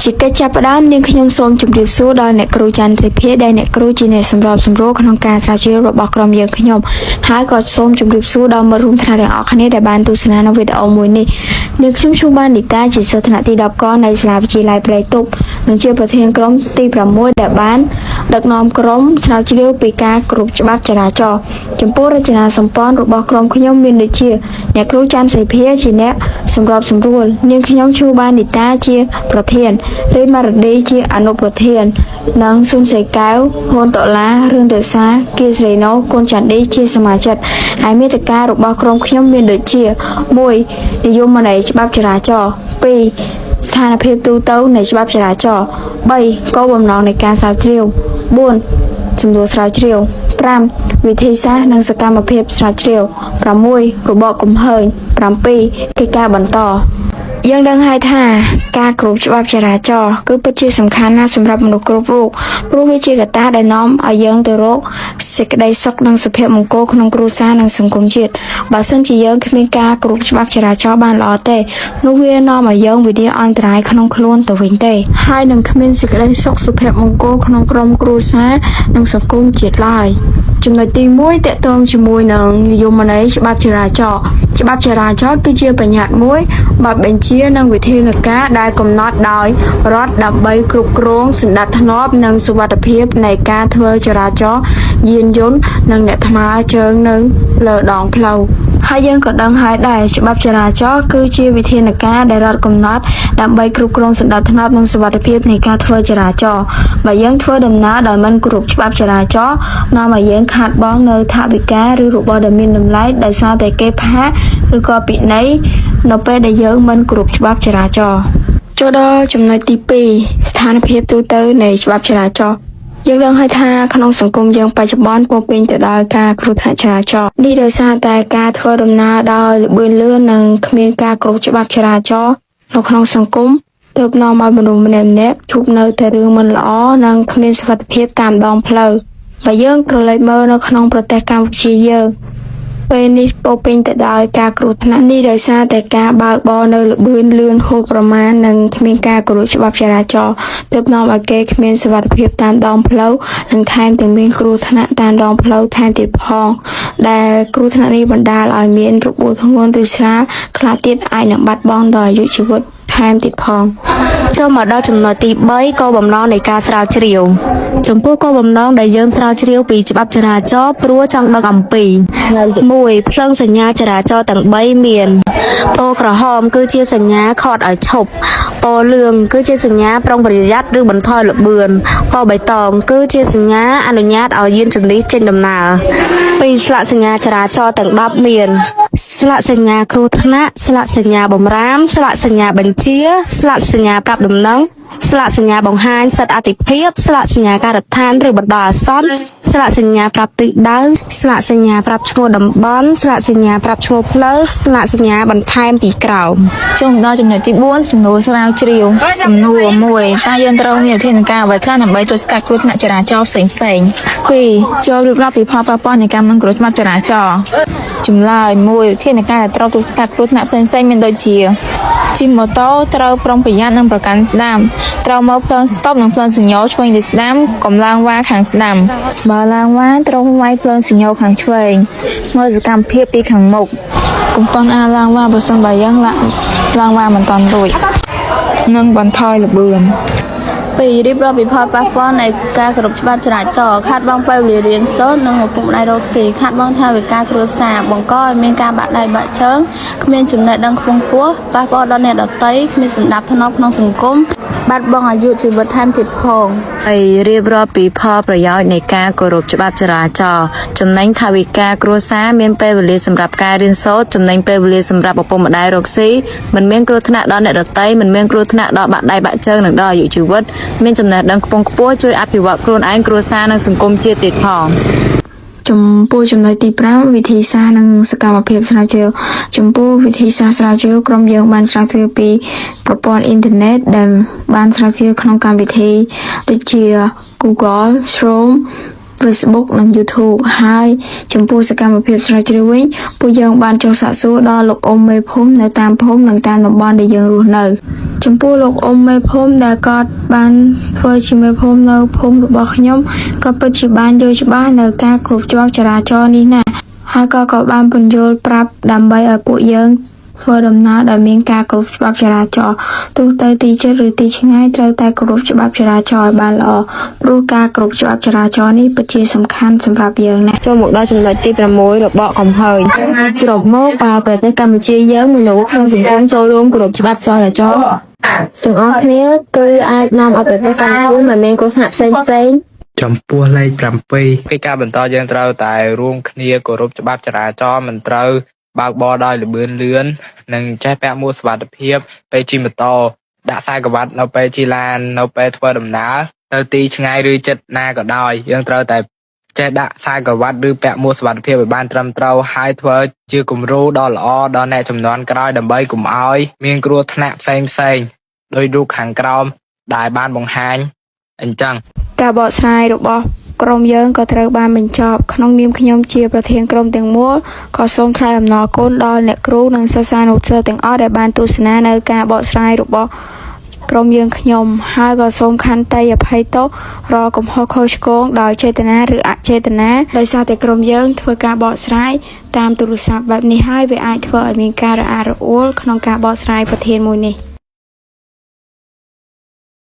ជាកិច្ចចាប់ផ្ដើមនាងខ្ញុំសូមជម្រាបសួរដល់អ្នកគ្រូច័ន្ទទេភាដែលអ្នកគ្រូជាអ្នកសម្របសម្រួលក្នុងការស្រាវជ្រាវរបស់ក្រុមយើងខ្ញុំហើយក៏សូមជម្រាបសួរដល់មិត្តរួមថ្នាក់ទាំងអស់គ្នាដែលបានទស្សនានៅវីដេអូមួយនេះនាងខ្ញុំឈ្មោះបាននីតាជាសិស្សថ្នាក់ទី10កនៅសាលាវិទ្យាល័យព្រៃទប់និងជាប្រធានក្រុមទី6ដែលបានដឹកនាំក្រុមស្រាវជ្រាវពីការគ្រប់ច្បាប់ចរាចរណ៍ចំពោះរចនាសម្ព័ន្ធរបស់ក្រុមខ្ញុំមានដូចជាអ្នកគ្រូច័ន្ទសេភាជាអ្នកសម្របសម្រួលនាងខ្ញុំឈ្មោះបាននីតាជាប្រធានរីម៉ារ៉ាឌីជាអនុប្រធាននិងស៊ុនសេកែវហ៊ុនដុល្លាររឿងរសាគីស្រីណូកូនច័ន្ទឌីជាសមាជិកហើយមេត្តារបស់ក្រុមខ្ញុំមានដូចជា1និយមន័យច្បាប់ចរាចរណ៍2ស្ថានភាពទូទៅនៃច្បាប់ចរាចរណ៍3គោលបំណងនៃការស្រាវជ្រាវ4សំណួរស្រាវជ្រាវ5វិធីសាស្ត្រនិងសកម្មភាពស្រាវជ្រាវ6របបគំហើញ7កិច្ចការបន្តយើងដឹងហើយថាការគ្រប់ច្បាប់ចរាចរណ៍គឺពិតជាសំខាន់ណាស់សម្រាប់មនុស្សគ្រប់រូបព្រោះវាជាកត្តាដែលនាំឲ្យយើងទៅរកសេចក្តីសុខនិងសុភមង្គលក្នុងគ្រួសារនិងសង្គមជាតិបើសិនជាយើងគ្មានការគ្រប់ច្បាប់ចរាចរណ៍បានល្អទេនោះវានាំឲ្យយើងវិនិច្ឆ័យអន្តរាយក្នុងខ្លួនទៅវិញទេហើយនឹងគ្មានសេចក្តីសុខសុភមង្គលក្នុងក្រុមគ្រួសារនិងសង្គមជាតិឡើយចំណុចទី1តកតងជាមួយនឹងនិយមន័យច្បាប់ចរាចរណ៍ច្បាប់ចរាចរណ៍គឺជាបញ្ញត្តិមួយបទបញ្ជានិងវិធានការដែលកំណត់ដោយរដ្ឋដើម្បីគ្រប់គ្រងសណ្ដាប់ធ្នាប់និងសុវត្ថិភាពនៃការធ្វើចរាចរណ៍យានយន្តនិងអ្នកថ្មើរជើងនៅលើដងផ្លូវហើយយើងក៏ដឹងហើយដែរច្បាប់ចរាចរណ៍គឺជាវិធានការដែលរដ្ឋកំណត់ដើម្បីគ្រប់គ្រងសណ្ដាប់ធ្នាប់និងសុវត្ថិភាពនៃការធ្វើចរាចរណ៍បើយើងធ្វើដំណើរដោយមិនគោរពច្បាប់ចរាចរណ៍នាំឲ្យយើងខាតបង់នៅថវិកាឬរបស់ដែលមានតម្លៃដោយសារតែគេផាកឬក៏ពិន័យនៅពេលដែលយើងមិនគោរពច្បាប់ចរាចរណ៍ចូលដល់ចំណុចទី2ស្ថានភាពទូទៅនៃច្បាប់ចរាចរណ៍យើងដឹងហើយថាក្នុងសង្គមយើងបច្ចុប្បន្នពោរពេញទៅដោយការគ្រោះថ្នាក់ចរាចរណ៍នេះដោយសារតែការធ្វើដំណើរដោយល្បឿនលឿននិងគ្មានការគោរពច្បាប់ចរាចរណ៍នៅក្នុងសង្គមទើបនាំឲ្យមនុស្សម្នាក់ៗជួបនៅតែរឿងមិនល្អនិងគ្មានសុវត្ថិភាពតាមដងផ្លូវបើយើងក្រឡេកមើលនៅក្នុងប្រទេសកម្ពុជាយើងពេលនេះពោរពេញទៅដោយការគ្រោះថ្នាក់នេះដោយសារតែការបើកបរនៅល្បឿនលឿនហួសប្រមាណនិងគ្មានការគោរពច្បាប់ចរាចរណ៍ទើបនាំឲ្យគេគ្មានសុវត្ថិភាពតាមដងផ្លូវនិងថែមទាំងមានគ្រោះថ្នាក់តាមដងផ្លូវថែមទៀតផងដែលគ្រោះថ្នាក់នេះបណ្ដាលឲ្យមានរបួសធ្ងន់ឬស្រាលខ្លះទៀតអាចនឹងបាត់បង់ដល់អាយុជីវិតថែមទៀតផងចូលមកដល់ចំណុចទី3គោលបំណងនៃការស្រាវជ្រាវចំពោះគោលបំណងដែលយើងស្រាវជ្រាវពីច្បាប់ចរាចរណ៍ព្រោះចង់ដឹងអំពី1ភ្លើងសញ្ញាចរាចរណ៍ទាំង3មានពណ៌ក្រហមគឺជាសញ្ញាខកឲ្យឈប់ពណ៌លឿងគឺជាសញ្ញាប្រុងប្រយ័ត្នឬបន្ថយល្បឿនពណ៌បៃតងគឺជាសញ្ញាអនុញ្ញាតឲ្យយានជំនិះចេញដំណើរ2ស្លាកសញ្ញាចរាចរណ៍ទាំង10មានស្លាកសញ្ញាគ្រោះថ្នាក់ស្លាកសញ្ញាបម្រាមស្លាកសញ្ញាបញ្ជាស្លាកសញ្ញាប្រាប់ដំណឹងស្លាកសញ្ញាបង្ហាញសិទ្ធិអាទិភាពស្លាកសញ្ញាការដ្ឋានឬបណ្ដោះអាសន្នស្លាកសញ្ញាប្រាប់ទិសដៅស្លាកសញ្ញាប្រាប់ឈ្មោះតំបន់ស្លាកសញ្ញាប្រាប់ឈ្មោះផ្លូវស្លាកសញ្ញាបន្ថែមពីក្រោមចូលដល់ចំណុចទី4សំណួរស្រាវជ្រាវសំណួរ1តើយើងត្រូវមានវិធានការអ្វីខ្លះដើម្បីទប់ស្កាត់គ្រោះថ្នាក់ចរាចរណ៍ផ្សេង2ចូលរៀបរាប់ពីផលប៉ះពាល់នៃការមិនគោរពច្បាប់ចរាចរណ៍ចម្លើយ1វិធានការដែលត្រូវទប់ស្កាត់គ្រោះថ្នាក់ផ្សេងៗមានដូចជាជិះម៉ូតូត្រូវប្រុងប្រយ័ត្ននិងប្រកាន់ស្ដាំត្រូវមើលភ្លើងស្តុបនិងភ្លើងសញ្ញោឆ្វេងទៅស្ដាំកុំឡើងវ៉ាខាងស្ដាំបើឡើងវ៉ាត្រូវវាយភ្លើងសញ្ញោខាងឆ្វេងមើលសកម្មភាពពីខាងមុខកុំតន់ឡើងវ៉ាប្រសិនបើយើងឡើងវ៉ាមិនតន់រួចនិងបន្ថយល្បឿន2រៀបរាប់ពីផលប៉ះពាល់នៃការគោរពច្បាប់ចរាចរណ៍ខាតបង់ពេលវេលារៀនសូត្រនិងឪពុកម្ដាយរកស៊ីខាតបង់ថវិកាគ្រួសារបង្កឲ្យមានការបាក់ដៃបាក់ជើងគ្មានចំណេះដឹងខ្ពង់ខ្ពស់ប៉ះពាល់ដល់អ្នកដទៃគ្មានសណ្ដាប់ធ្នាប់ក្នុងសង្គមបាត់បង់អាយុជីវិតថែមទៀតផងហើយរៀបរាប់ពីផលប្រយោជន៍នៃការគោរពច្បាប់ចរាចរណ៍ចំណេញថវិកាគ្រួសារមានពេលវេលាសម្រាប់ការរៀនសូត្រចំណេញពេលវេលាសម្រាប់ឪពុកម្ដាយរកស៊ីមិនមានគ្រោះថ្នាក់ដល់អ្នកដទៃមិនមានគ្រោះថ្នាក់ដល់បាក់ដៃបាក់ជើងនិងដល់អាយុជីវិតមានចំណេះដឹងខ្ពង់ខ្ពស់ជួយអភិវឌ្ឍខ្លួនឯងគ្រួសារនិងសង្គមជាតិទៀតផងចំពោះចំណុចទី5វិធីសាស្ត្រនិងសកម្មភាពស្រាវជ្រាវចំពោះវិធីសាស្ត្រស្រាវជ្រាវក្រុមយើងបានស្រាវជ្រាវពីប្រព័ន្ធអ៊ីនធឺណិតដែលបានស្រាវជ្រាវក្នុងកម្មវិធីដូចជា Google Chrome Facebook និង YouTube ហើយចំពោះសកម្មភាពស្រាវជ្រាវវិញពួកយើងបានចុះសាកសួរដល់លោកអ៊ុំមេភូមិនៅតាមភូមិនិងតាមតំបន់ដែលយើងរស់នៅចំពោះលោកអ៊ុំមេភូមិដែលគាត់បានធ្វើជាមេភូមិនៅភូមិរបស់ខ្ញុំក៏ពិតជាបានយល់ច្បាស់នៅការគ្រប់ច្បាប់ចរាចរណ៍នេះណាហើយក៏បានពន្យល់ប្រាប់ដើម្បីឲ្យពួកយើងធ្វើដំណើរដែលមានការគោរពច្បាប់ចរាចរណ៍ទោះទៅទីជិតឬទីឆ្ងាយត្រូវតែគោរពច្បាប់ចរាចរណ៍ឲ្យបានល្អព្រោះការគោរពច្បាប់ចរាចរណ៍នេះពិតជាសំខាន់សម្រាប់យើងណាស់ចូលមកដល់ចំណុចទី6របស់កំហើញសរុបមកប្រទេសកម្ពុជាយើងមនុស្សក្នុងសង្គមចូលរួមគោរពច្បាប់ចរាចរណ៍ទាំងអស់គ្នាគឺអាចនាំឲ្យប្រទេសកម្ពុជាមិនមានគ្រោះថ្នាក់ផ្សេងចំពោះលេខ7កិច្ចការបន្តយើងត្រូវតែរួមគ្នាគោរពច្បាប់ចរាចរណ៍មិនត្រូវបើកបរដោយល្បឿនលឿននិងចេះពាក់មួកសុវត្ថិភាពពេលជិះម៉ូតូដាក់ខ្សែក្រវ៉ាត់នៅពេលជិះឡាននៅពេលធ្វើដំណើរទៅទីឆ្ងាយឬជិតណាក៏ដោយយើងត្រូវតែចេះដាក់ខ្សែក្រវ៉ាត់ឬពាក់មួកសុវត្ថិភាពឲ្យបានត្រឹមត្រូវហើយធ្វើជាគំរូដ៏ល្អដល់អ្នកជំនាន់ក្រោយដើម្បីកុំឲ្យមានគ្រោះថ្នាក់ផ្សេងដោយរូបខាងក្រោមដែលបានបង្ហាញអញ្ចឹងការបកស្រាយរបស់ក្រុមយើងក៏ត្រូវបានបញ្ចប់ក្នុងនាមខ្ញុំជាប្រធានក្រុមទាំងមូលក៏សូមថ្លែងអំណរគុណដល់អ្នកគ្រូនិងសិស្សានុសិស្សទាំងអស់ដែលបានទស្សនានៅការបកស្រាយរបស់ក្រុមយើងខ្ញុំហើយក៏សូមខន្តីអភ័យទោសរាល់កំហុសខុសឆ្គងដោយចេតនាឬអចេតនាដោយសារតែក្រុមយើងធ្វើការបកស្រាយតាមទូរស័ព្ទបែបនេះហើយវាអាចធ្វើឲ្យមានការរអាក់រអួលក្នុងការបកស្រាយប្រធានមួយនេះ